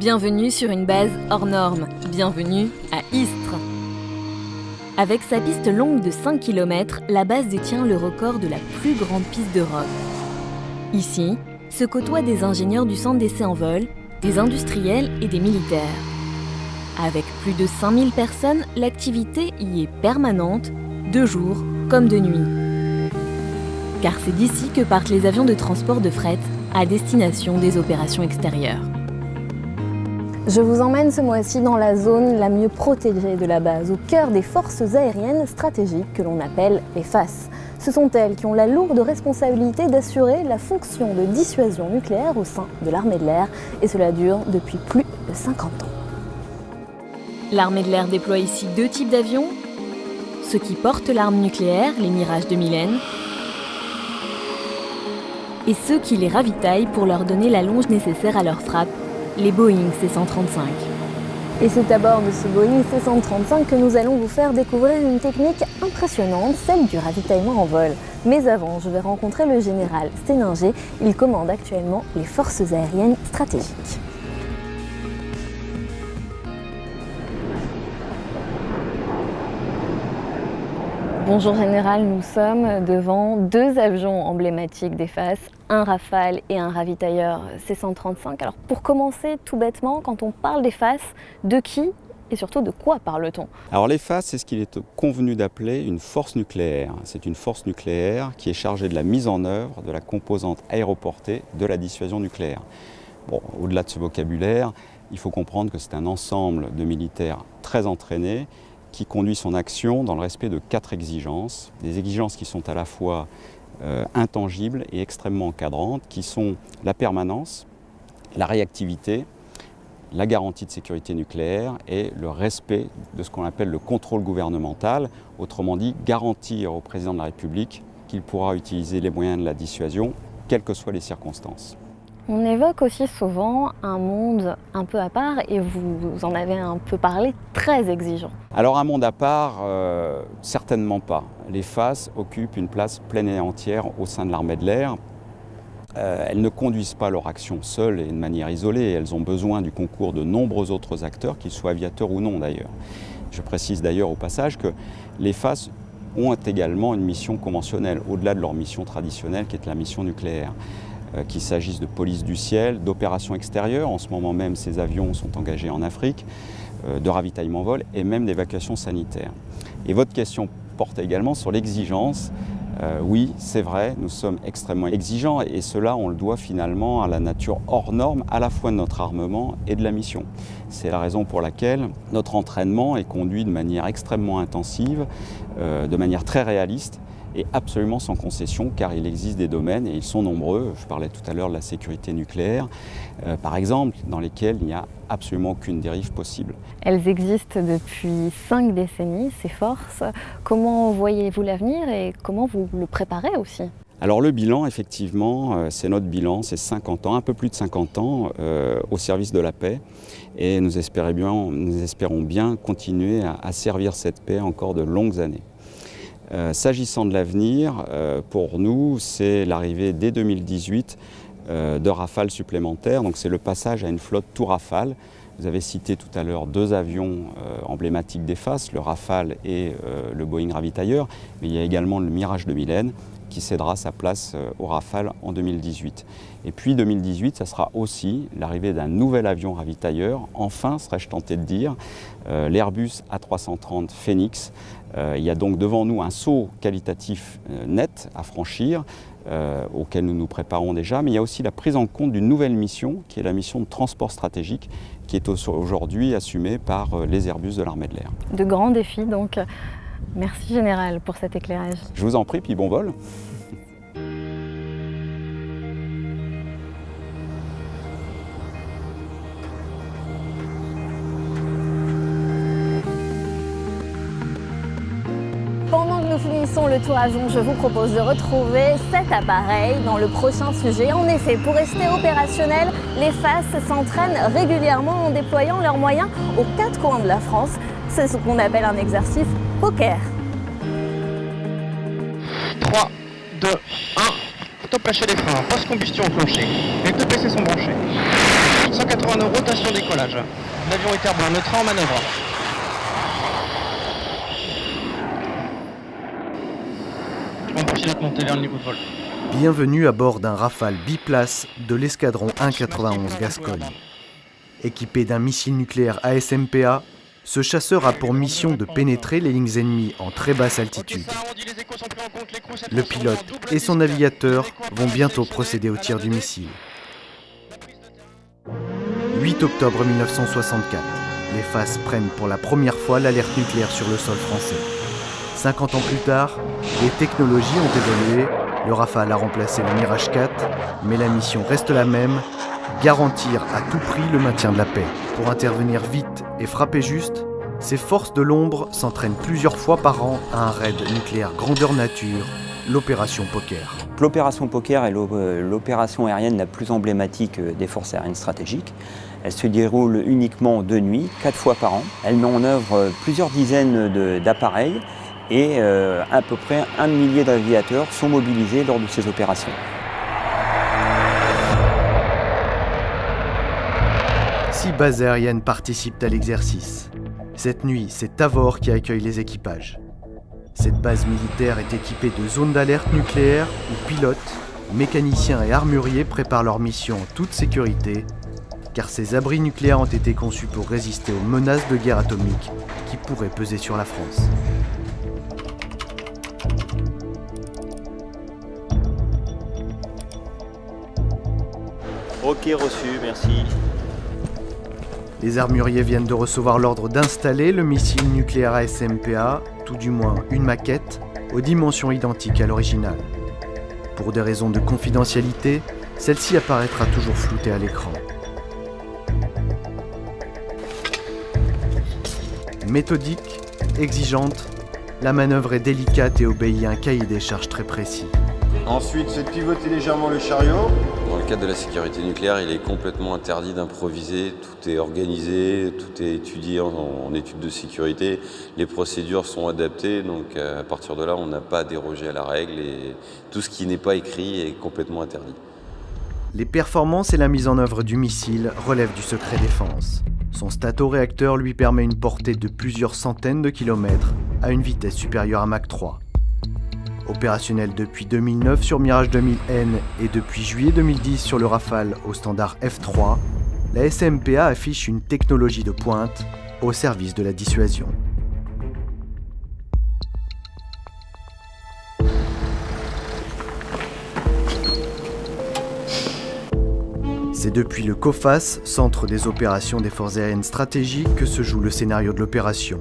Bienvenue sur une base hors norme. Bienvenue à Istres. Avec sa piste longue de 5 km, la base détient le record de la plus grande piste d'Europe. Ici, se côtoient des ingénieurs du centre d'essai en vol, des industriels et des militaires. Avec plus de 5000 personnes, l'activité y est permanente, de jour comme de nuit. Car c'est d'ici que partent les avions de transport de fret à destination des opérations extérieures. Je vous emmène ce mois-ci dans la zone la mieux protégée de la base, au cœur des forces aériennes stratégiques que l'on appelle les FAS. Ce sont elles qui ont la lourde responsabilité d'assurer la fonction de dissuasion nucléaire au sein de l'armée de l'air, et cela dure depuis plus de 50 ans. L'armée de l'air déploie ici 2 types d'avions, ceux qui portent l'arme nucléaire, les Mirage 2000N, et ceux qui les ravitaillent pour leur donner la longe nécessaire à leur frappe, les Boeing C-135. Et c'est à bord de ce Boeing C-135 que nous allons vous faire découvrir une technique impressionnante, celle du ravitaillement en vol. Mais avant, je vais rencontrer le général Sténinger. Il commande actuellement les forces aériennes stratégiques. Bonjour Général, nous sommes devant 2 avions emblématiques des FAS, un Rafale et un ravitailleur C-135. Alors pour commencer, tout bêtement, quand on parle des FAS, de qui et surtout de quoi parle-t-on? Alors les FAS, c'est ce qu'il est convenu d'appeler une force nucléaire. C'est une force nucléaire qui est chargée de la mise en œuvre de la composante aéroportée de la dissuasion nucléaire. Bon, au-delà de ce vocabulaire, il faut comprendre que c'est un ensemble de militaires très entraînés qui conduit son action dans le respect de 4 exigences. Des exigences qui sont à la fois intangibles et extrêmement encadrantes, qui sont la permanence, la réactivité, la garantie de sécurité nucléaire et le respect de ce qu'on appelle le contrôle gouvernemental, autrement dit garantir au président de la République qu'il pourra utiliser les moyens de la dissuasion, quelles que soient les circonstances. On évoque aussi souvent un monde un peu à part, et vous en avez un peu parlé, très exigeant. Alors un monde à part, certainement pas. Les FAS occupent une place pleine et entière au sein de l'armée de l'air. Elles ne conduisent pas leur action seules et de manière isolée. Elles ont besoin du concours de nombreux autres acteurs, qu'ils soient aviateurs ou non d'ailleurs. Je précise d'ailleurs au passage que les FAS ont également une mission conventionnelle, au-delà de leur mission traditionnelle qui est la mission nucléaire. Qu'il s'agisse de police du ciel, d'opérations extérieures, en ce moment même ces avions sont engagés en Afrique, de ravitaillement vol et même d'évacuation sanitaire. Et votre question porte également sur l'exigence. Oui, c'est vrai, nous sommes extrêmement exigeants et cela on le doit finalement à la nature hors norme à la fois de notre armement et de la mission. C'est la raison pour laquelle notre entraînement est conduit de manière extrêmement intensive, de manière très réaliste, et absolument sans concession, car il existe des domaines, et ils sont nombreux, je parlais tout à l'heure de la sécurité nucléaire, par exemple, dans lesquels il n'y a absolument aucune dérive possible. Elles existent depuis 5 décennies, ces forces. Comment voyez-vous l'avenir et comment vous le préparez aussi? Alors le bilan, effectivement, c'est notre bilan, c'est 50 ans, un peu plus de 50 ans au service de la paix, et nous espérons bien continuer à servir cette paix encore de longues années. S'agissant de l'avenir, pour nous, c'est l'arrivée dès 2018 de Rafale supplémentaires. Donc c'est le passage à une flotte tout Rafale. Vous avez cité tout à l'heure 2 avions emblématiques des FAS, le Rafale et le Boeing ravitailleur, mais il y a également le Mirage 2000N qui cédera sa place au Rafale en 2018. Et puis 2018, ça sera aussi l'arrivée d'un nouvel avion ravitailleur, enfin, serais-je tenté de dire, l'Airbus A330 Phénix. Il y a donc devant nous un saut qualitatif net à franchir, auquel nous nous préparons déjà, mais il y a aussi la prise en compte d'une nouvelle mission, qui est la mission de transport stratégique, qui est aujourd'hui assumée par les Airbus de l'armée de l'air. De grands défis donc. Merci Général pour cet éclairage. Je vous en prie, puis bon vol. Pendant que nous finissons le tour avion, je vous propose de retrouver cet appareil dans le prochain sujet. En effet, pour rester opérationnels, les FAS s'entraînent régulièrement en déployant leurs moyens aux 4 coins de la France. C'est ce qu'on appelle un exercice poker. 3, 2, 1, top lâcher les freins, post-combustion enclenchée. Les deux PC sont branchés. 180 nœuds, rotation décollage. L'avion est air blanc, le train en manœuvre. On poursuit notre montée vers le niveau de vol. Bienvenue à bord d'un Rafale biplace de l'escadron 191 Gascogne. Équipé d'un missile nucléaire ASMPA, ce chasseur a pour mission de pénétrer les lignes ennemies en très basse altitude. Le pilote et son navigateur vont bientôt procéder au tir du missile. 8 octobre 1964, les FAS prennent pour la première fois l'alerte nucléaire sur le sol français. 50 ans plus tard, les technologies ont évolué, le Rafale a remplacé le Mirage 4, mais la mission reste la même, garantir à tout prix le maintien de la paix. Pour intervenir vite et frapper juste, ces forces de l'ombre s'entraînent plusieurs fois par an à un raid nucléaire grandeur nature, l'opération Poker. L'opération Poker est l'opération aérienne la plus emblématique des forces aériennes stratégiques. Elle se déroule uniquement de nuit, 4 fois par an. Elle met en œuvre plusieurs dizaines d'appareils et à peu près 1 millier d'aviateurs sont mobilisés lors de ces opérations. 6 bases aériennes participent à l'exercice. Cette nuit, c'est Tavor qui accueille les équipages. Cette base militaire est équipée de zones d'alerte nucléaire où pilotes, mécaniciens et armuriers préparent leur mission en toute sécurité, car ces abris nucléaires ont été conçus pour résister aux menaces de guerre atomique qui pourraient peser sur la France. Ok, reçu, merci. Les armuriers viennent de recevoir l'ordre d'installer le missile nucléaire ASMPA, tout du moins une maquette, aux dimensions identiques à l'original. Pour des raisons de confidentialité, celle-ci apparaîtra toujours floutée à l'écran. Méthodique, exigeante, la manœuvre est délicate et obéit à un cahier des charges très précis. Ensuite, faites pivoter légèrement le chariot. Dans le cadre de la sécurité nucléaire, il est complètement interdit d'improviser. Tout est organisé, tout est étudié en études de sécurité. Les procédures sont adaptées, donc à partir de là, on n'a pas à déroger à la règle et tout ce qui n'est pas écrit est complètement interdit. Les performances et la mise en œuvre du missile relèvent du secret défense. Son stato-réacteur lui permet une portée de plusieurs centaines de kilomètres à une vitesse supérieure à Mach 3. Opérationnel depuis 2009 sur Mirage 2000N et depuis juillet 2010 sur le Rafale au standard F3, la SMPA affiche une technologie de pointe au service de la dissuasion. C'est depuis le COFAS, Centre des opérations des forces aériennes stratégiques, que se joue le scénario de l'opération.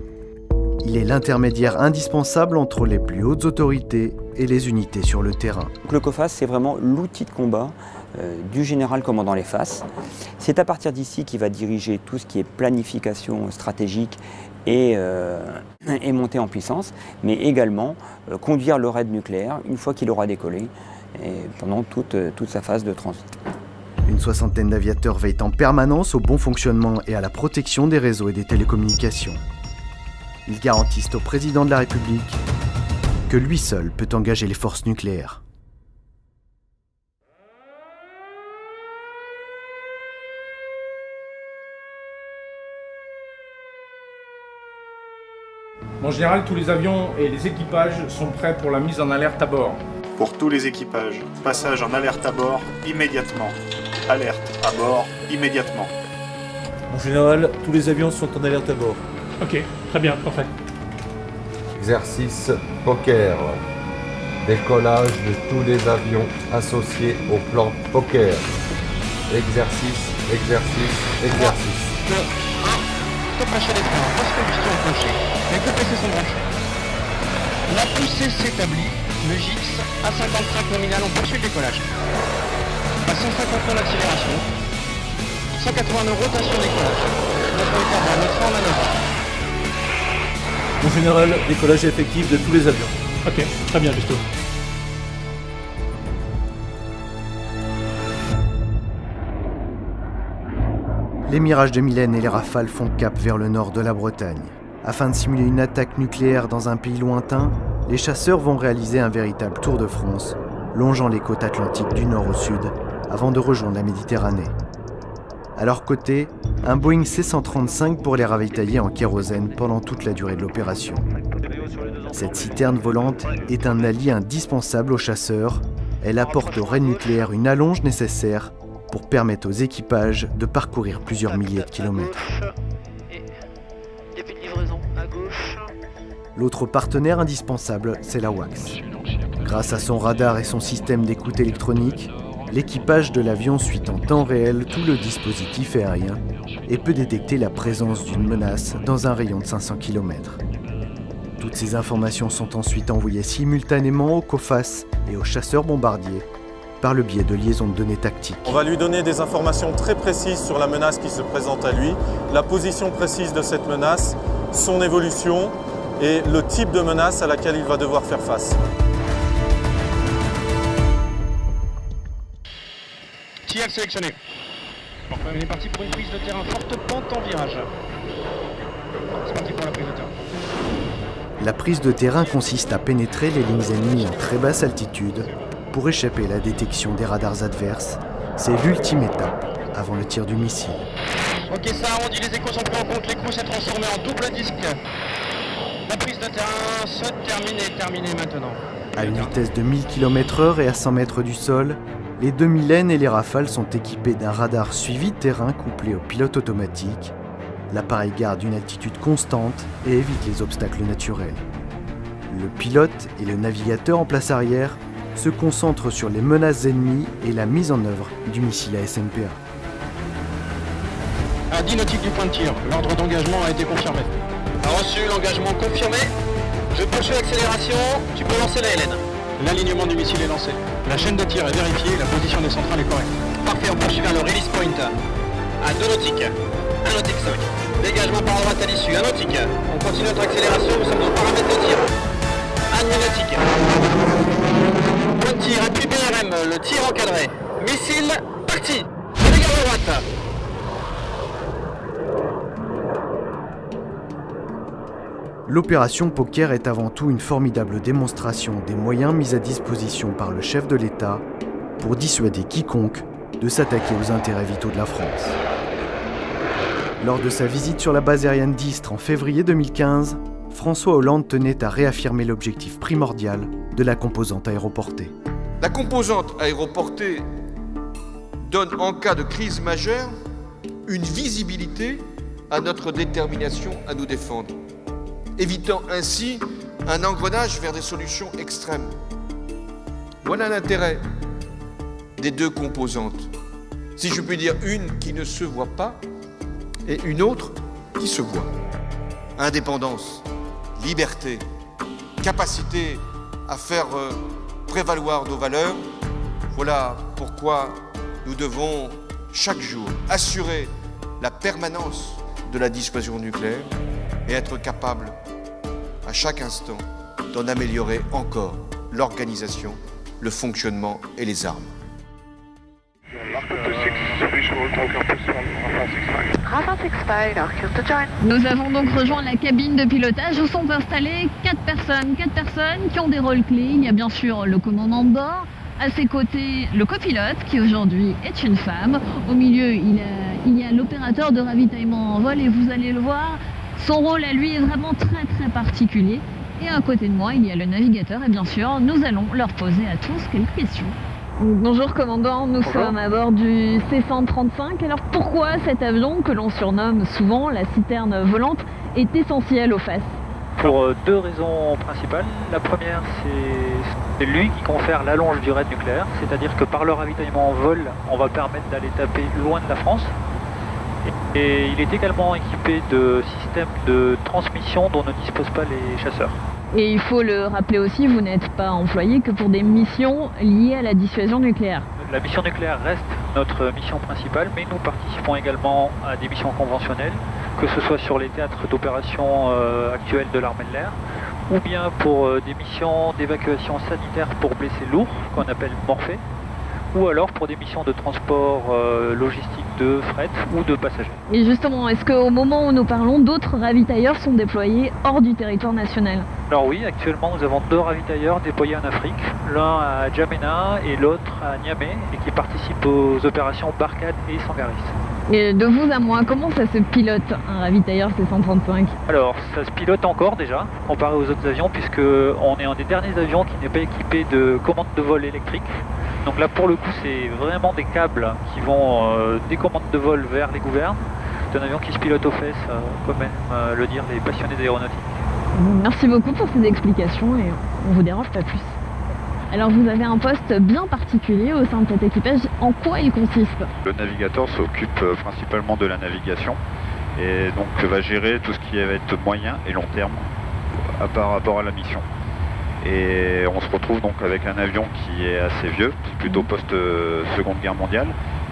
Il est l'intermédiaire indispensable entre les plus hautes autorités et les unités sur le terrain. Le COFAS, c'est vraiment l'outil de combat du général commandant les FAS. C'est à partir d'ici qu'il va diriger tout ce qui est planification stratégique et montée en puissance, mais également conduire le raid nucléaire une fois qu'il aura décollé et pendant toute sa phase de transit. Une soixantaine d'aviateurs veillent en permanence au bon fonctionnement et à la protection des réseaux et des télécommunications. Ils garantissent au président de la République que lui seul peut engager les forces nucléaires. En général, tous les avions et les équipages sont prêts pour la mise en alerte à bord. Pour tous les équipages, passage en alerte à bord immédiatement. Alerte à bord immédiatement. En général, tous les avions sont en alerte à bord. Ok, très bien, parfait. Exercice Poker. Décollage de tous les avions associés au plan Poker. Exercice. Top lâcher les freins, post-combustion enclenchée. Les deux PC sont branchés. La poussée s'établit. Le GIX à 55 nominal, on poursuit le décollage. À 150 nœuds d'accélération. 180 nœuds rotation décollage. Notre train en manœuvre. En général, décollage effectif de tous les avions. Ok, très bien, Justo. Les Mirages 2000N et les Rafales font cap vers le nord de la Bretagne. Afin de simuler une attaque nucléaire dans un pays lointain, les chasseurs vont réaliser un véritable tour de France longeant les côtes atlantiques du nord au sud avant de rejoindre la Méditerranée. À leur côté, un Boeing C-135 pour les ravitailler en kérosène pendant toute la durée de l'opération. Cette citerne volante est un allié indispensable aux chasseurs. Elle apporte au raid nucléaire une allonge nécessaire pour permettre aux équipages de parcourir plusieurs milliers de kilomètres. L'autre partenaire indispensable, c'est la WACS. Grâce à son radar et son système d'écoute électronique, l'équipage de l'avion suit en temps réel tout le dispositif aérien et peut détecter la présence d'une menace dans un rayon de 500 km. Toutes ces informations sont ensuite envoyées simultanément au COFAS et aux chasseurs bombardiers par le biais de liaisons de données tactiques. On va lui donner des informations très précises sur la menace qui se présente à lui, la position précise de cette menace, son évolution et le type de menace à laquelle il va devoir faire face. TIAC sélectionné. On est parti pour une prise de terrain, forte pente en virage. C'est parti pour la prise de terrain. La prise de terrain consiste à pénétrer les lignes ennemies en très basse altitude pour échapper à la détection des radars adverses. C'est l'ultime étape avant le tir du missile. Ok, ça arrondit, les échos sont pris en compte, l'écrou s'est transformé en double disque. La prise de terrain se termine maintenant. À une vitesse de 1000 km/h et à 100 mètres du sol, les 2000 N et les Rafales sont équipés d'un radar suivi de terrain couplé au pilote automatique. L'appareil garde une altitude constante et évite les obstacles naturels. Le pilote et le navigateur en place arrière se concentrent sur les menaces ennemies et la mise en œuvre du missile à SMPA. À 10 nautiques du point de tir, l'ordre d'engagement a été confirmé. Reçu, l'engagement confirmé. Je poursuis l'accélération, tu peux lancer la LN. L'alignement du missile est lancé. La chaîne de tir est vérifiée, la position des centrales est correcte. Parfait, on poursuit vers le release point. À 2 nautiques, 1 nautique 5. Dégagement par droite à l'issue, 1 nautique. On continue notre accélération, nous sommes dans le paramètre de tir. 1 demi-nautique. Point de tir, appui BRM, le tir encadré. Missile, parti. Dégage à droite. L'opération Poker est avant tout une formidable démonstration des moyens mis à disposition par le chef de l'État pour dissuader quiconque de s'attaquer aux intérêts vitaux de la France. Lors de sa visite sur la base aérienne d'Istres en février 2015, François Hollande tenait à réaffirmer l'objectif primordial de la composante aéroportée. La composante aéroportée donne en cas de crise majeure une visibilité à notre détermination à nous défendre, évitant ainsi un engrenage vers des solutions extrêmes. Voilà l'intérêt des deux composantes. Si je puis dire, une qui ne se voit pas et une autre qui se voit. Indépendance, liberté, capacité à faire prévaloir nos valeurs, voilà pourquoi nous devons chaque jour assurer la permanence de la dissuasion nucléaire et être capable à chaque instant d'en améliorer encore l'organisation, le fonctionnement et les armes. Nous avons donc rejoint la cabine de pilotage où sont installées 4 personnes qui ont des rôles clés. Il y a bien sûr le commandant de bord, à ses côtés le copilote qui aujourd'hui est une femme. Au milieu il y a l'opérateur de ravitaillement en vol et vous allez le voir, son rôle à lui est vraiment très très particulier. Et à côté de moi il y a le navigateur et bien sûr nous allons leur poser à tous quelques questions. Bonjour commandant, nous sommes à bord du C-135. Alors pourquoi cet avion que l'on surnomme souvent la citerne volante est essentiel au FAS? Pour 2 raisons principales. La première, c'est lui qui confère l'allonge du raid nucléaire, c'est-à-dire que par le ravitaillement en vol, on va permettre d'aller taper loin de la France. Et il est également équipé de systèmes de transmission dont ne disposent pas les chasseurs. Et il faut le rappeler aussi, vous n'êtes pas employé que pour des missions liées à la dissuasion nucléaire. La mission nucléaire reste notre mission principale, mais nous participons également à des missions conventionnelles, que ce soit sur les théâtres d'opération actuels de l'armée de l'air, ou bien pour des missions d'évacuation sanitaire pour blessés lourds, qu'on appelle Morphée, ou alors pour des missions de transport logistique de fret ou de passagers. Et justement, est-ce qu'au moment où nous parlons, d'autres ravitailleurs sont déployés hors du territoire national? Alors oui, actuellement nous avons 2 ravitailleurs déployés en Afrique, l'un à N'Djamena et l'autre à Niamey, et qui participent aux opérations Barkhane et Sangaris. Et de vous à moi, comment ça se pilote un ravitailleur C-135? Alors ça se pilote encore déjà, comparé aux autres avions, puisque on est un des derniers avions qui n'est pas équipé de commande de vol électrique. Donc là pour le coup c'est vraiment des câbles qui vont des commandes de vol vers les gouvernes. C'est un avion qui se pilote aux fesses, comme aiment le dire les passionnés d'aéronautique. Merci beaucoup pour ces explications et on vous dérange pas plus. Alors vous avez un poste bien particulier au sein de cet équipage, en quoi il consiste? Le navigateur s'occupe principalement de la navigation et donc va gérer tout ce qui va être moyen et long terme par rapport à la mission. Et on se retrouve donc avec un avion qui est assez vieux, plutôt post-Seconde Guerre mondiale,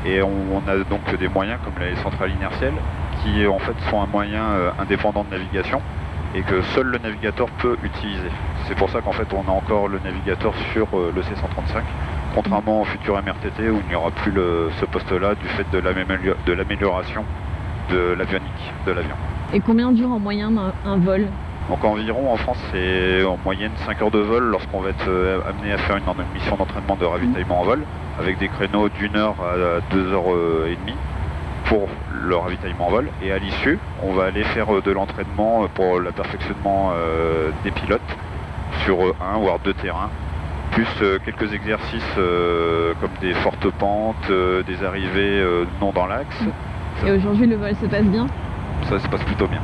et on a donc des moyens comme les centrales inertielles qui en fait sont un moyen indépendant de navigation et que seul le navigateur peut utiliser. C'est pour ça qu'en fait on a encore le navigateur sur le C-135, contrairement au futur MRTT où il n'y aura plus ce poste-là du fait de l'amélioration de l'avionique de l'avion. Et combien dure en moyenne un vol? Donc environ en France c'est en moyenne 5 heures de vol lorsqu'on va être amené à faire une mission d'entraînement de ravitaillement en vol avec des créneaux d'1 heure à 2 heures et demie pour le ravitaillement en vol, et à l'issue on va aller faire de l'entraînement pour le perfectionnement des pilotes sur 1 voire 2 terrains, plus quelques exercices comme des fortes pentes, des arrivées non dans l'axe. Et aujourd'hui le vol se passe bien? Ça se passe plutôt bien.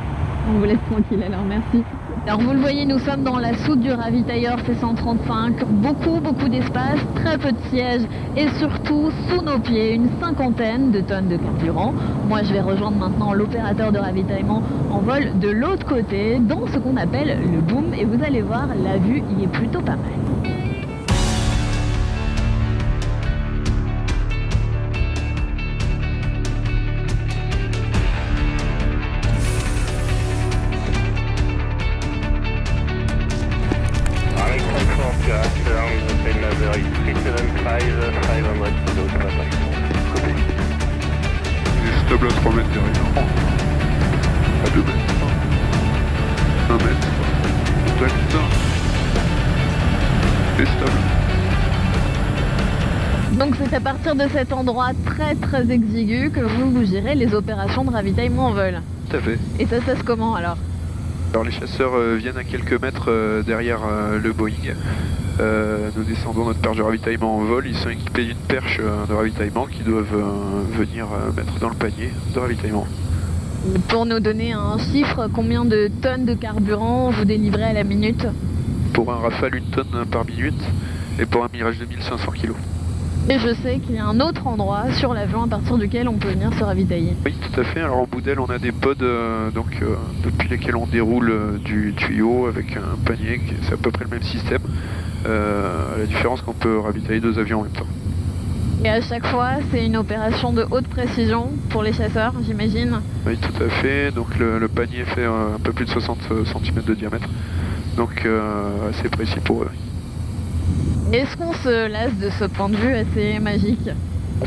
On vous laisse tranquille alors, merci. Alors vous le voyez, nous sommes dans la soute du ravitailleur C-135, beaucoup d'espace, très peu de sièges et surtout sous nos pieds une 50aine de tonnes de carburant. Moi je vais rejoindre maintenant l'opérateur de ravitaillement en vol de l'autre côté, dans ce qu'on appelle le boom, et vous allez voir, la vue y est plutôt pas mal. Stable à 3 mètres derrière. À 2 mètres. 1 mètre. Contact. Et stable. Donc c'est à partir de cet endroit très exigu que vous gérez les opérations de ravitaillement en vol. Tout à fait. Et ça se passe comment alors? Alors les chasseurs viennent à quelques mètres derrière le Boeing. Nous descendons notre perche de ravitaillement en vol. Ils sont équipés d'une perche de ravitaillement qu'ils doivent venir mettre dans le panier de ravitaillement. Pour nous donner un chiffre, combien de tonnes de carburant vous délivrez à la minute? Pour un Rafale, 1 tonne par minute, et pour un Mirage 2500 kg. Et je sais qu'il y a un autre endroit sur l'avion à partir duquel on peut venir se ravitailler. Oui, tout à fait. Alors en bout d'aile, on a des pods depuis lesquels on déroule du tuyau avec un panier, c'est à peu près le même système. La différence qu'on peut ravitailler 2 avions en même temps. Et à chaque fois, c'est une opération de haute précision pour les chasseurs, j'imagine? Oui, tout à fait. Donc le panier fait un peu plus de 60 cm de diamètre. Donc assez précis pour eux. Est-ce qu'on se lasse de ce point de vue assez magique?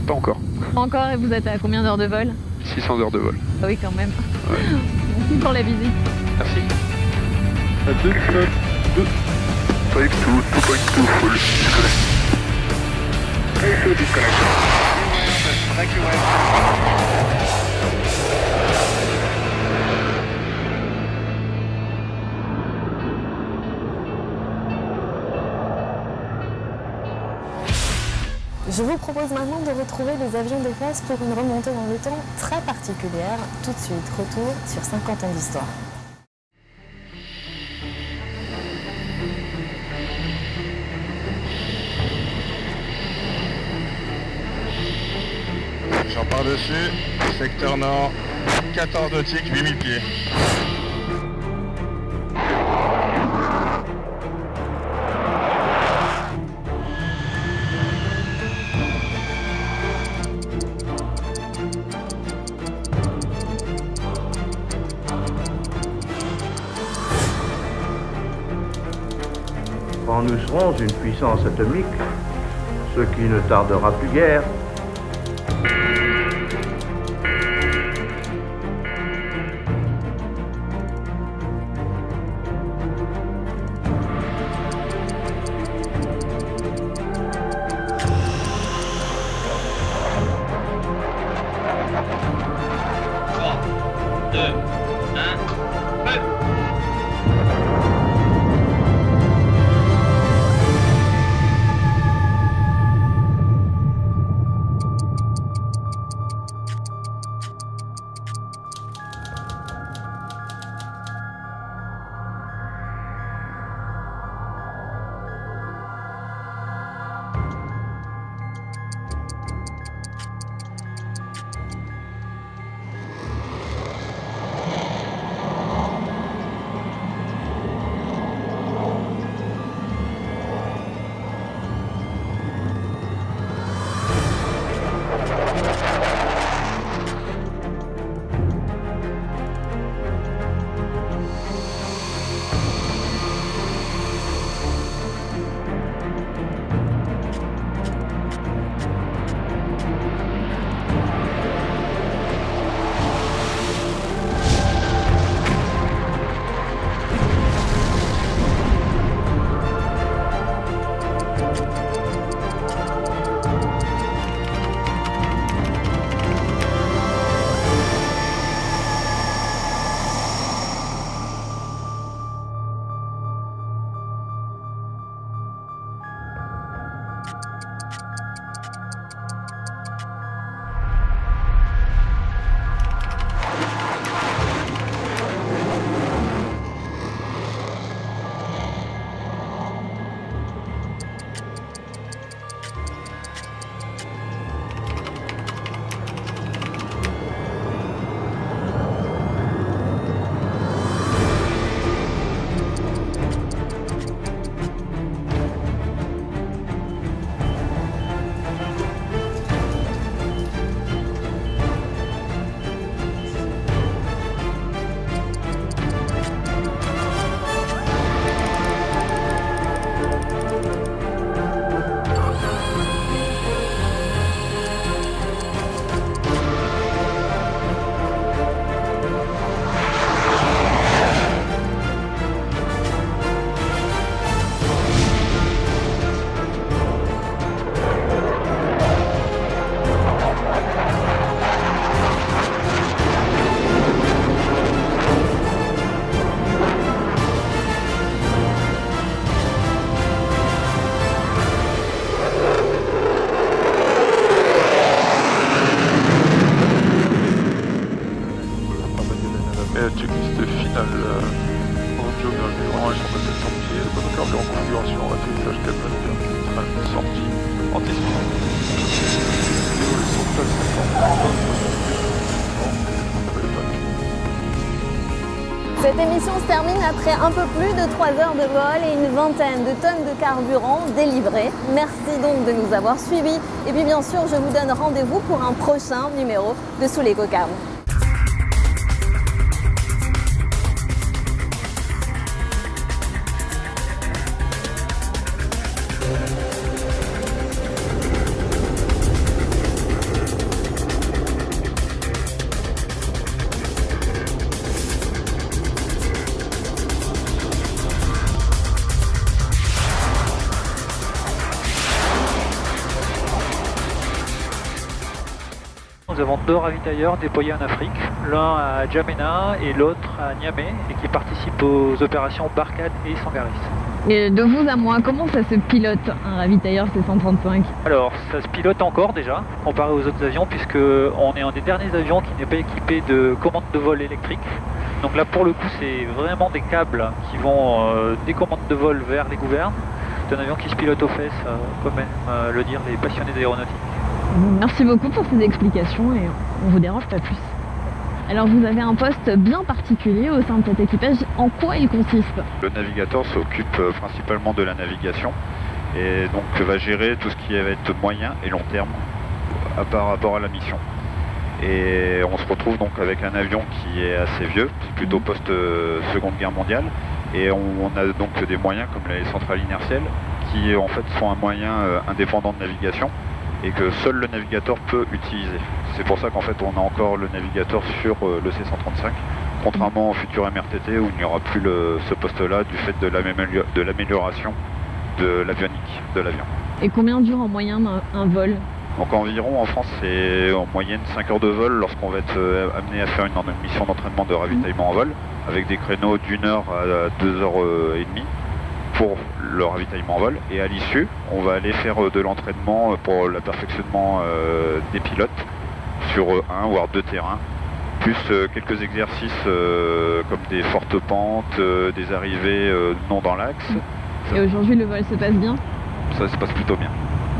Pas encore. Pas encore, et vous êtes à combien d'heures de vol? 600 heures de vol. Ah oui, quand même. Ouais. Merci pour la visite. Merci. À 2, 2. Type 2, 2.2 full. Disconnect. Disconnect. Thank you, Wayne. Je vous propose maintenant de retrouver les avions d'EFAS pour une remontée dans le temps très particulière. Tout de suite, retour sur 50 ans d'histoire. J'en pars dessus, secteur nord, 14 nautiques, 8000 pieds. Quand nous serons une puissance atomique, ce qui ne tardera plus guère. Cette émission se termine après un peu plus de 3 heures de vol et une vingtaine de tonnes de carburant délivrées. Merci donc de nous avoir suivis. Et puis bien sûr, je vous donne rendez-vous pour un prochain numéro de Sous les Cocardes. Nous avons 2 ravitailleurs déployés en Afrique, l'un à Djamena et l'autre à Niamey, et qui participent aux opérations Barkhane et Sangaris. Et de vous à moi, comment ça se pilote un ravitailleur C-135? Alors, ça se pilote encore déjà, comparé aux autres avions, puisqu'on est un des derniers avions qui n'est pas équipé de commande de vol électrique. Donc là, pour le coup, c'est vraiment des câbles qui vont des commandes de vol vers les gouvernes. C'est un avion qui se pilote aux fesses, comme aiment le dire les passionnés d'aéronautique. Merci beaucoup pour ces explications et on vous dérange pas plus. Alors vous avez un poste bien particulier au sein de cet équipage, en quoi il consiste? Le navigateur s'occupe principalement de la navigation et donc va gérer tout ce qui va être moyen et long terme par rapport à la mission. Et on se retrouve donc avec un avion qui est assez vieux, plutôt post-Seconde Guerre mondiale, et on a donc des moyens comme les centrales inertielles qui en fait sont un moyen indépendant de navigation et que seul le navigateur peut utiliser. C'est pour ça qu'en fait on a encore le navigateur sur le C-135, contrairement au futur MRTT où il n'y aura plus ce poste-là du fait de l'amélioration de l'avionique de l'avion. Et combien dure en moyenne un vol? Donc environ en France c'est en moyenne 5 heures de vol lorsqu'on va être amené à faire une mission d'entraînement de ravitaillement en vol avec des créneaux d'1 heure à 2 heures et demie pour le ravitaillement en vol, et à l'issue on va aller faire de l'entraînement pour le perfectionnement des pilotes sur 1 voire 2 terrains, plus quelques exercices comme des fortes pentes, des arrivées non dans l'axe. Et aujourd'hui le vol se passe bien? Ça se passe plutôt bien.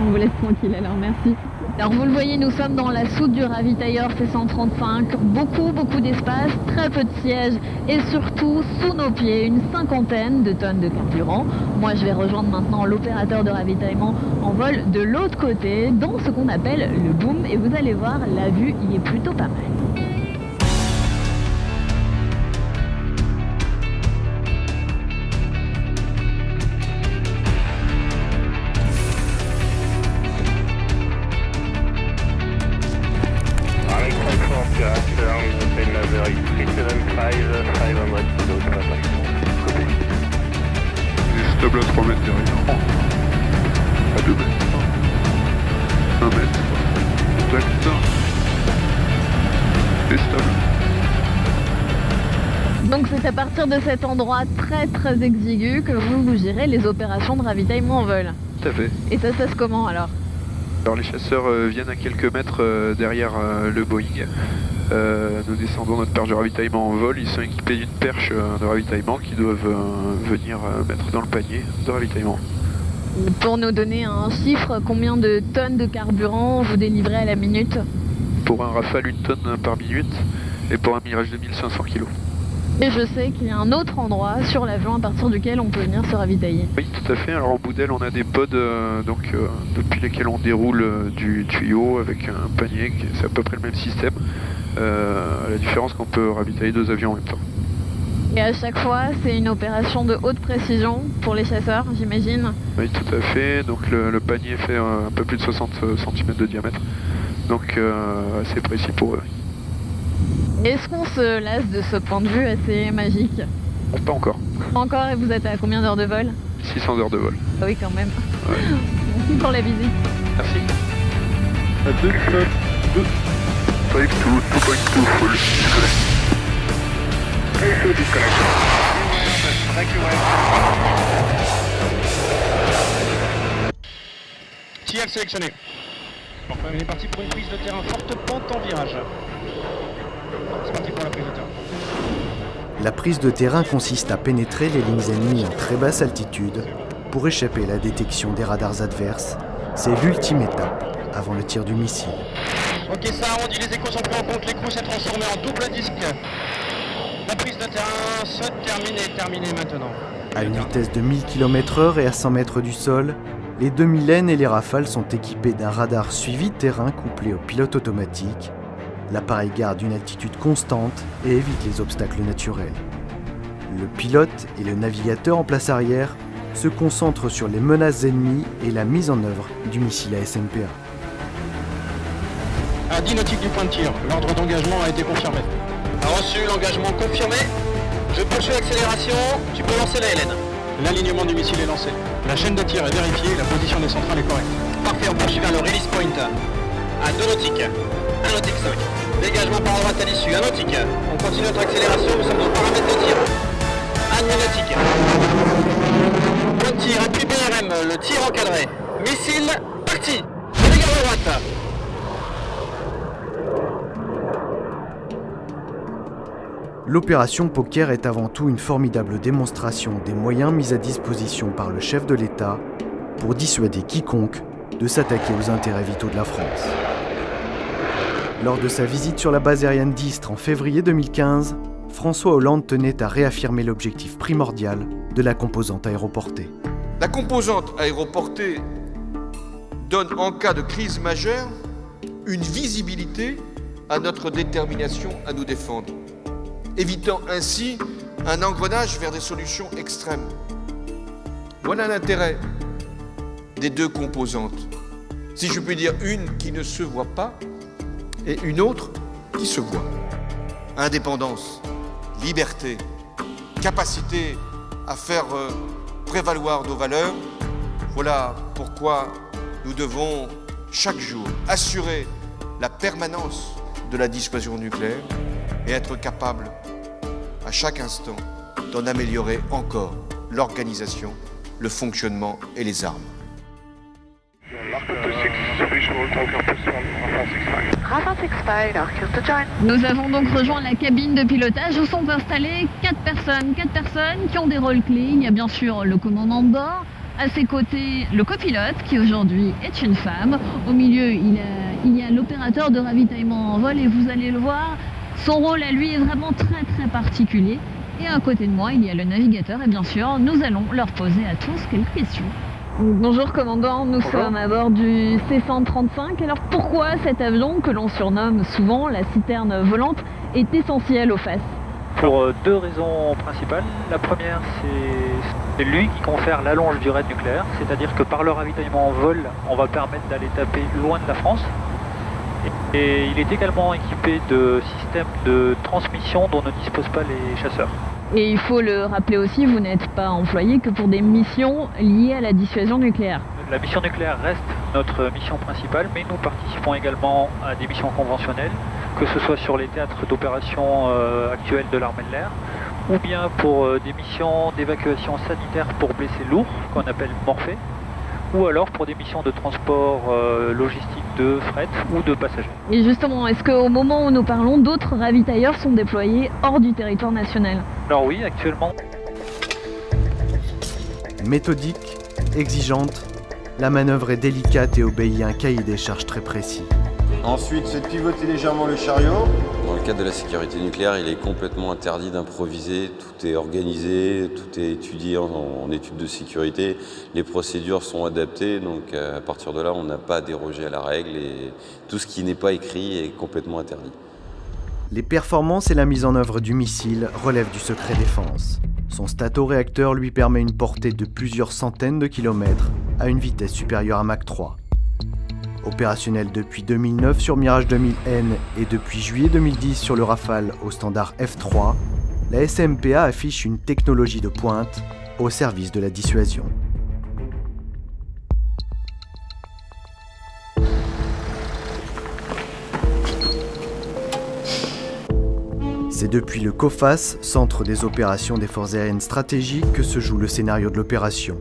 On vous laisse tranquille alors, merci. Alors vous le voyez, nous sommes dans la soute du ravitailleur C-135, beaucoup d'espace, très peu de sièges et surtout sous nos pieds une 50aine de tonnes de carburant. Moi je vais rejoindre maintenant l'opérateur de ravitaillement en vol de l'autre côté, dans ce qu'on appelle le boom, et vous allez voir, la vue y est plutôt pas mal. Stable à 3 mètres derrière. À 2 mètres. 1 mètre. Contact. Et stable. Donc c'est à partir de cet endroit très exigu que vous gérez les opérations de ravitaillement en vol. Tout à fait. Et ça se passe comment alors? Alors les chasseurs viennent à quelques mètres derrière le Boeing. Nous descendons notre perche de ravitaillement en vol. Ils sont équipés d'une perche de ravitaillement qu'ils doivent venir mettre dans le panier de ravitaillement. Pour nous donner un chiffre, combien de tonnes de carburant vous délivrez à la minute? Pour un Rafale, 1 tonne par minute, et pour un Mirage 2000, 500 kg. Et je sais qu'il y a un autre endroit sur l'avion à partir duquel on peut venir se ravitailler. Oui, tout à fait. Alors en bout d'aile, on a des pods depuis lesquels on déroule du tuyau avec un panier, c'est à peu près le même système. La différence qu'on peut ravitailler 2 avions en même temps. Et à chaque fois, c'est une opération de haute précision pour les chasseurs, j'imagine? Oui, tout à fait. Donc le panier fait un peu plus de 60 cm de diamètre. Donc assez précis pour eux. Est-ce qu'on se lasse de ce point de vue assez magique? Pas encore. Pas encore, et vous êtes à combien d'heures de vol? 600 heures de vol. Ah oui, quand même. Ouais. Merci pour la visite. Merci. À 2, 2. 5 2, 2.2, full disconnect. Full disconnect. Thank you, TIAC sélectionné. On est parti pour une prise de terrain, forte pente en virage. C'est parti pour la prise de terrain. La prise de terrain consiste à pénétrer les lignes ennemies en très basse altitude pour échapper à la détection des radars adverses. C'est l'ultime étape avant le tir du missile. Ok, ça arrondit, les échos sont pris en compte, l'écrou s'est transformé en double disque. La prise de terrain se termine maintenant. À une vitesse de 1000 km/h et à 100 mètres du sol, les 2000N et les Rafales sont équipés d'un radar suivi de terrain couplé au pilote automatique. L'appareil garde une altitude constante et évite les obstacles naturels. Le pilote et le navigateur en place arrière se concentrent sur les menaces ennemies et la mise en œuvre du missile ASMPA. À 10 nautiques du point de tir, l'ordre d'engagement a été confirmé. Reçu, l'engagement confirmé. Je poursuis l'accélération, tu peux lancer la LN. L'alignement du missile est lancé. La chaîne de tir est vérifiée, la position des centrales est correcte. Parfait, on poursuit vers le release point. À 2 nautiques, 1 nautique 5. Dégagement par droite à l'issue, 1 nautique. On continue notre accélération, nous sommes dans le paramètre de tir. 1 nautique. Point de tir, appui BRM, le tir encadré. Missile, parti. Dégage à droite. L'opération Poker est avant tout une formidable démonstration des moyens mis à disposition par le chef de l'État pour dissuader quiconque de s'attaquer aux intérêts vitaux de la France. Lors de sa visite sur la base aérienne d'Istres en février 2015, François Hollande tenait à réaffirmer l'objectif primordial de la composante aéroportée. La composante aéroportée donne en cas de crise majeure une visibilité à notre détermination à nous défendre, évitant ainsi un engrenage vers des solutions extrêmes. Voilà l'intérêt des deux composantes. Si je puis dire, une qui ne se voit pas et une autre qui se voit. Indépendance, liberté, capacité à faire prévaloir nos valeurs, voilà pourquoi nous devons chaque jour assurer la permanence de la dissuasion nucléaire et être capable à chaque instant d'en améliorer encore l'organisation, le fonctionnement et les armes. Nous avons donc rejoint la cabine de pilotage où sont installées 4 personnes qui ont des rôles clés. Il y a bien sûr le commandant de bord, à ses côtés le copilote qui aujourd'hui est une femme. Au milieu il y a l'opérateur de ravitaillement en vol et vous allez le voir, son rôle à lui est vraiment très particulier. Et à côté de moi il y a le navigateur et bien sûr nous allons leur poser à tous quelques questions. Bonjour commandant, nous sommes à bord du C-135. Alors pourquoi cet avion que l'on surnomme souvent la citerne volante est essentiel au FAS? Pour 2 raisons principales. La première, c'est lui qui confère l'allonge du raid nucléaire, c'est-à-dire que par le ravitaillement en vol, on va permettre d'aller taper loin de la France. Et il est également équipé de systèmes de transmission dont ne disposent pas les chasseurs. Et il faut le rappeler aussi, vous n'êtes pas employé que pour des missions liées à la dissuasion nucléaire. La mission nucléaire reste notre mission principale, mais nous participons également à des missions conventionnelles, que ce soit sur les théâtres d'opération actuels de l'armée de l'air, ou bien pour des missions d'évacuation sanitaire pour blessés lourds, qu'on appelle Morphée, ou alors pour des missions de transport logistique de fret ou de passagers. Et justement, est-ce qu'au moment où nous parlons, d'autres ravitailleurs sont déployés hors du territoire national? Alors oui, actuellement. Méthodique, exigeante, la manœuvre est délicate et obéit à un cahier des charges très précis. Ensuite, faites pivoter légèrement le chariot. Dans le cadre de la sécurité nucléaire, il est complètement interdit d'improviser. Tout est organisé, tout est étudié en études de sécurité. Les procédures sont adaptées, donc à partir de là, on n'a pas à déroger à la règle et tout ce qui n'est pas écrit est complètement interdit. Les performances et la mise en œuvre du missile relèvent du secret défense. Son stato-réacteur lui permet une portée de plusieurs centaines de kilomètres à une vitesse supérieure à Mach 3. Opérationnel depuis 2009 sur Mirage 2000N et depuis juillet 2010 sur le Rafale au standard F3, la SMPA affiche une technologie de pointe au service de la dissuasion. C'est depuis le COFAS, Centre des opérations des forces aériennes stratégiques, que se joue le scénario de l'opération.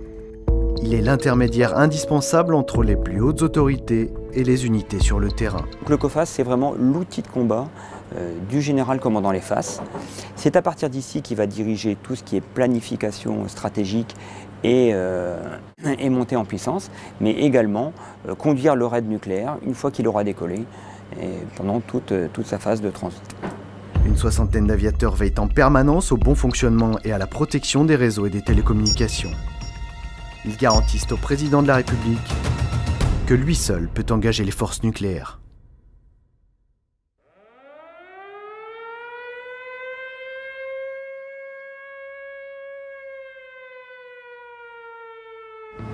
Il est l'intermédiaire indispensable entre les plus hautes autorités et les unités sur le terrain. Le COFAS, c'est vraiment l'outil de combat du général commandant les FAS. C'est à partir d'ici qu'il va diriger tout ce qui est planification stratégique et montée en puissance, mais également conduire le raid nucléaire une fois qu'il aura décollé et pendant toute sa phase de transit. Une soixantaine d'aviateurs veillent en permanence au bon fonctionnement et à la protection des réseaux et des télécommunications. Ils garantissent au président de la République que lui seul peut engager les forces nucléaires.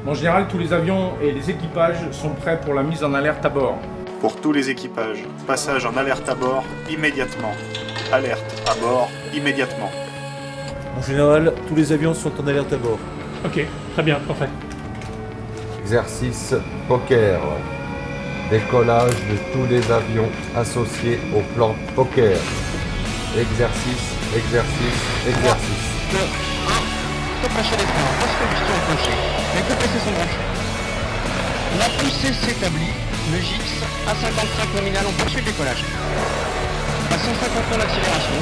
En général, tous les avions et les équipages sont prêts pour la mise en alerte à bord. Pour tous les équipages, passage en alerte à bord immédiatement. Alerte à bord immédiatement. En général, tous les avions sont en alerte à bord. Ok, très bien, parfait. Exercice poker. Décollage de tous les avions associés au plan poker. Exercice. Stop lâcher les freins, passe combustion enclenchée. Décompresser son branchement. La poussée s'établit, le GIX à 55 nominal, on poursuit le décollage. À 150 nœuds d'accélération.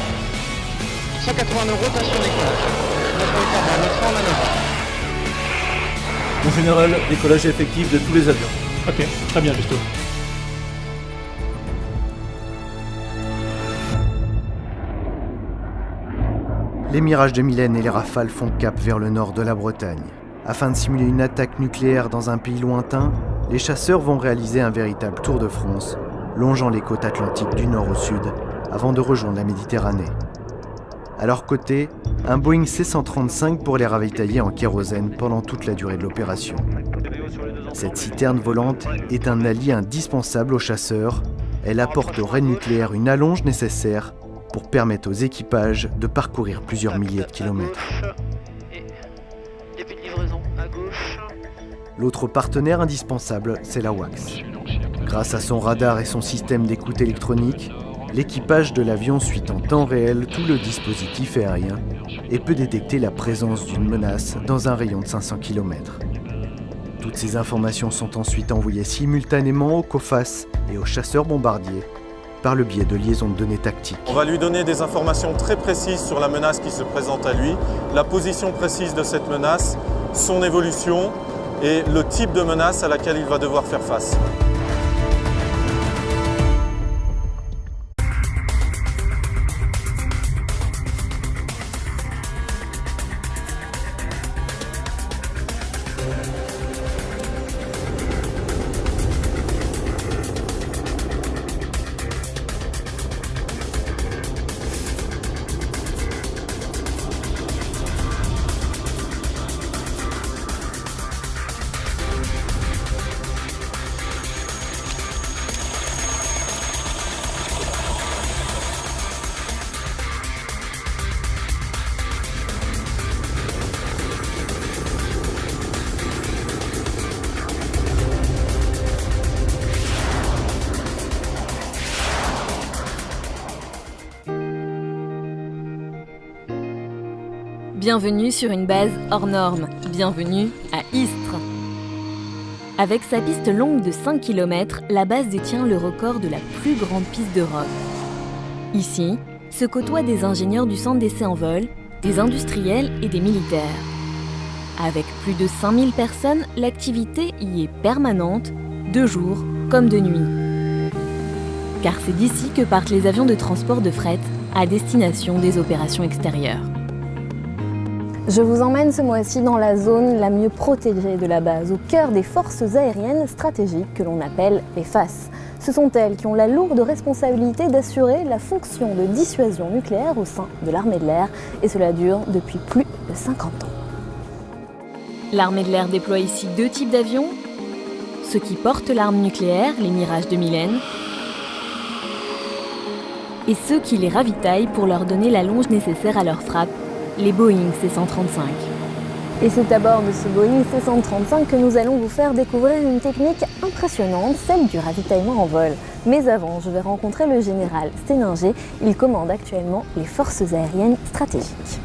180 nœuds rotation décollage. Notre en manœuvre. En général, décollage effectif de tous les avions. Ok, très bien, Justo. Les Mirage 2000N et les Rafales font cap vers le nord de la Bretagne. Afin de simuler une attaque nucléaire dans un pays lointain, les chasseurs vont réaliser un véritable tour de France, longeant les côtes atlantiques du nord au sud, avant de rejoindre la Méditerranée. À leur côté, un Boeing C-135 pour les ravitailler en kérosène pendant toute la durée de l'opération. Cette citerne volante est un allié indispensable aux chasseurs. Elle apporte au raid nucléaire une allonge nécessaire pour permettre aux équipages de parcourir plusieurs milliers de kilomètres. Début de livraison à gauche. L'autre partenaire indispensable, c'est la WACS. Grâce à son radar et son système d'écoute électronique, l'équipage de l'avion suit en temps réel tout le dispositif aérien et peut détecter la présence d'une menace dans un rayon de 500 km. Toutes ces informations sont ensuite envoyées simultanément aux COFAS et aux chasseurs bombardiers par le biais de liaisons de données tactiques. On va lui donner des informations très précises sur la menace qui se présente à lui, la position précise de cette menace, son évolution et le type de menace à laquelle il va devoir faire face. Bienvenue sur une base hors norme, bienvenue à Istres. Avec sa piste longue de 5 km, la base détient le record de la plus grande piste d'Europe. Ici, se côtoient des ingénieurs du centre d'essai en vol, des industriels et des militaires. Avec plus de 5000 personnes, l'activité y est permanente, de jour comme de nuit. Car c'est d'ici que partent les avions de transport de fret à destination des opérations extérieures. Je vous emmène ce mois-ci dans la zone la mieux protégée de la base, au cœur des forces aériennes stratégiques que l'on appelle les FAS. Ce sont elles qui ont la lourde responsabilité d'assurer la fonction de dissuasion nucléaire au sein de l'armée de l'air, et cela dure depuis plus de 50 ans. L'armée de l'air déploie ici 2 types d'avions, ceux qui portent l'arme nucléaire, les Mirage 2000N, et ceux qui les ravitaillent pour leur donner la longe nécessaire à leur frappe, les Boeing C-135. Et c'est à bord de ce Boeing C-135 que nous allons vous faire découvrir une technique impressionnante, celle du ravitaillement en vol. Mais avant, je vais rencontrer le général Sténinger. Il commande actuellement les forces aériennes stratégiques.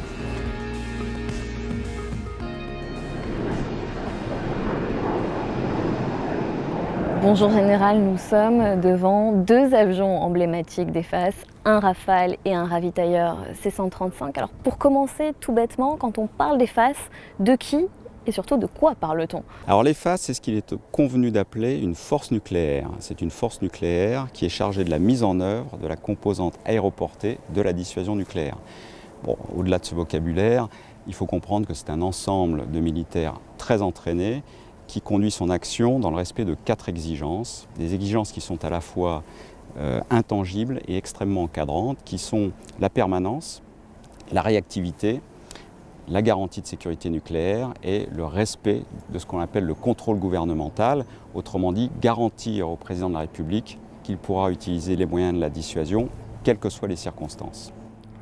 Bonjour Général, nous sommes devant 2 avions emblématiques des FAS, un Rafale et un ravitailleur C-135. Alors pour commencer tout bêtement, quand on parle des FAS, de qui et surtout de quoi parle-t-on? Alors les FAS, c'est ce qu'il est convenu d'appeler une force nucléaire. C'est une force nucléaire qui est chargée de la mise en œuvre de la composante aéroportée de la dissuasion nucléaire. Bon, au-delà de ce vocabulaire, il faut comprendre que c'est un ensemble de militaires très entraînés qui conduit son action dans le respect de 4 exigences, des exigences qui sont à la fois intangibles et extrêmement encadrantes, qui sont la permanence, la réactivité, la garantie de sécurité nucléaire et le respect de ce qu'on appelle le contrôle gouvernemental, autrement dit garantir au président de la République qu'il pourra utiliser les moyens de la dissuasion, quelles que soient les circonstances.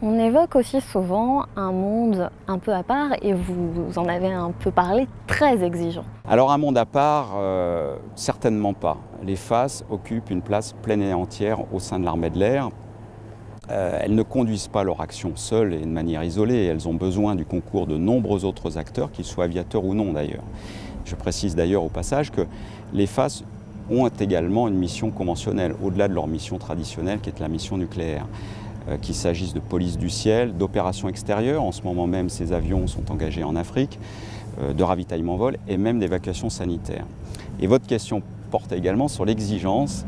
On évoque aussi souvent un monde un peu à part, et vous en avez un peu parlé, très exigeant. Alors un monde à part, certainement pas. Les FAS occupent une place pleine et entière au sein de l'armée de l'air. Elles ne conduisent pas leur action seules et de manière isolée. Elles ont besoin du concours de nombreux autres acteurs, qu'ils soient aviateurs ou non d'ailleurs. Je précise d'ailleurs au passage que les FAS ont également une mission conventionnelle, au-delà de leur mission traditionnelle qui est la mission nucléaire. Qu'il s'agisse de police du ciel, d'opérations extérieures, en ce moment même ces avions sont engagés en Afrique, de ravitaillement vol et même d'évacuation sanitaire. Et votre question porte également sur l'exigence.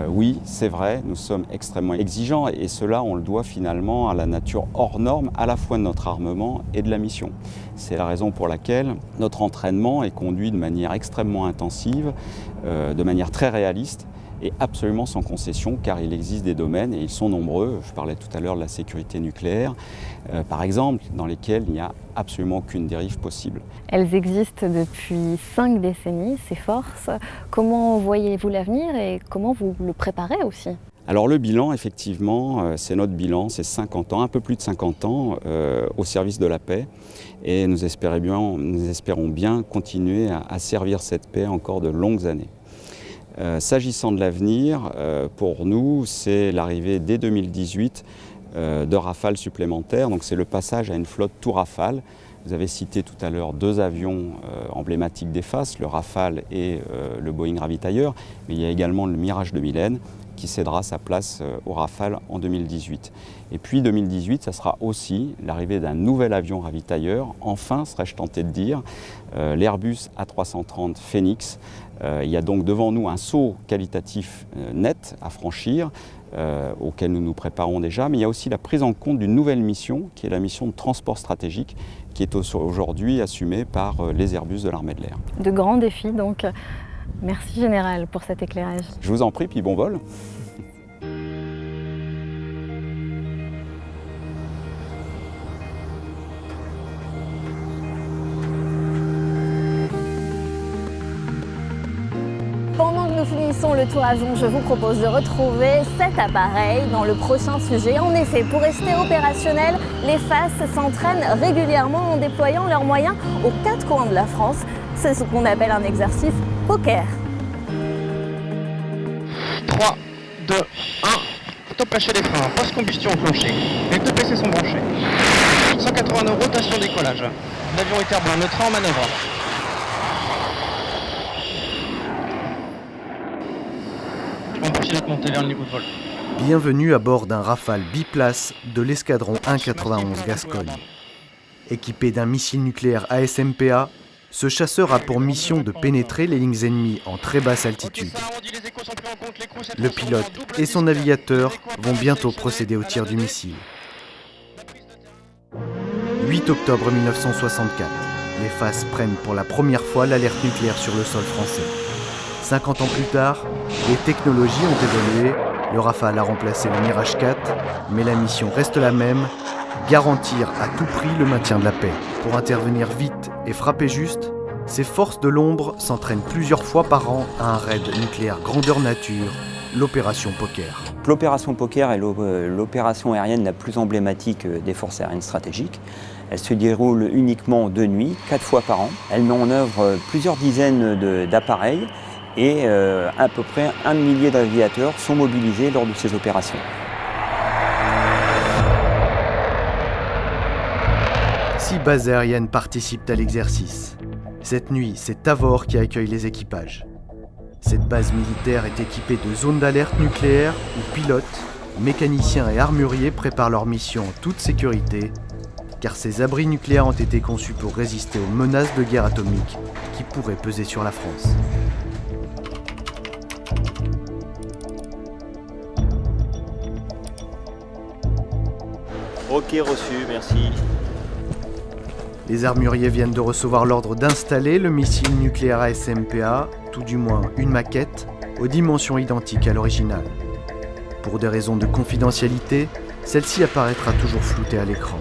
Oui, c'est vrai, nous sommes extrêmement exigeants et cela on le doit finalement à la nature hors norme à la fois de notre armement et de la mission. C'est la raison pour laquelle notre entraînement est conduit de manière extrêmement intensive, de manière très réaliste et absolument sans concession, car il existe des domaines, et ils sont nombreux, je parlais tout à l'heure de la sécurité nucléaire, par exemple, dans lesquels il n'y a absolument aucune dérive possible. Elles existent depuis 5 décennies, ces forces. Comment voyez-vous l'avenir et comment vous le préparez aussi ? Alors le bilan, effectivement, c'est notre bilan, c'est 50 ans, un peu plus de 50 ans au service de la paix. Et nous espérons bien continuer à servir cette paix encore de longues années. S'agissant de l'avenir, pour nous, c'est l'arrivée dès 2018 de Rafale supplémentaires. Donc c'est le passage à une flotte tout Rafale. Vous avez cité tout à l'heure 2 avions emblématiques d'EFAS, le Rafale et le Boeing ravitailleur. Mais il y a également le Mirage de Milène qui cédera sa place au Rafale en 2018. Et puis 2018, ça sera aussi l'arrivée d'un nouvel avion ravitailleur, enfin, serais-je tenté de dire, l'Airbus A330 Phoenix. Il y a donc devant nous un saut qualitatif net à franchir, auquel nous nous préparons déjà, mais il y a aussi la prise en compte d'une nouvelle mission, qui est la mission de transport stratégique, qui est aujourd'hui assumée par les Airbus de l'armée de l'air. De grands défis donc. Merci Général pour cet éclairage. Je vous en prie, puis bon vol. Pendant que nous finissons le tour avion, je vous propose de retrouver cet appareil dans le prochain sujet. En effet, pour rester opérationnel, les FAS s'entraînent régulièrement en déployant leurs moyens aux 4 coins de la France. C'est ce qu'on appelle un exercice poker. 3, 2, 1, stop lâcher les freins, post-combustion enclenchée. Les 2 PC sont branchés. 180 € rotation décollage. L'avion est air blanc, neutre en manœuvre. On continue de monter vers le niveau de vol. Bienvenue à bord d'un Rafale biplace de l'escadron 191 Gascogne. Équipé d'un missile nucléaire ASMPA, ce chasseur a pour mission de pénétrer les lignes ennemies en très basse altitude. Le pilote et son navigateur vont bientôt procéder au tir du missile. 8 octobre 1964, les FAS prennent pour la première fois l'alerte nucléaire sur le sol français. 50 ans plus tard, les technologies ont évolué, le Rafale a remplacé le Mirage 4, mais la mission reste la même, garantir à tout prix le maintien de la paix. Pour intervenir vite et frapper juste, ces forces de l'ombre s'entraînent plusieurs fois par an à un raid nucléaire grandeur nature, l'opération Poker. L'opération Poker est l'opération aérienne la plus emblématique des forces aériennes stratégiques. Elle se déroule uniquement de nuit, 4 fois par an. Elle met en œuvre plusieurs dizaines d'appareils et à peu près 1 millier d'aviateurs sont mobilisés lors de ces opérations. 6 bases aériennes participent à l'exercice. Cette nuit, c'est Tavor qui accueille les équipages. Cette base militaire est équipée de zones d'alerte nucléaire où pilotes, mécaniciens et armuriers préparent leur mission en toute sécurité, car ces abris nucléaires ont été conçus pour résister aux menaces de guerre atomique qui pourraient peser sur la France. Ok, reçu, merci. Les armuriers viennent de recevoir l'ordre d'installer le missile nucléaire ASMPA, tout du moins une maquette, aux dimensions identiques à l'original. Pour des raisons de confidentialité, celle-ci apparaîtra toujours floutée à l'écran.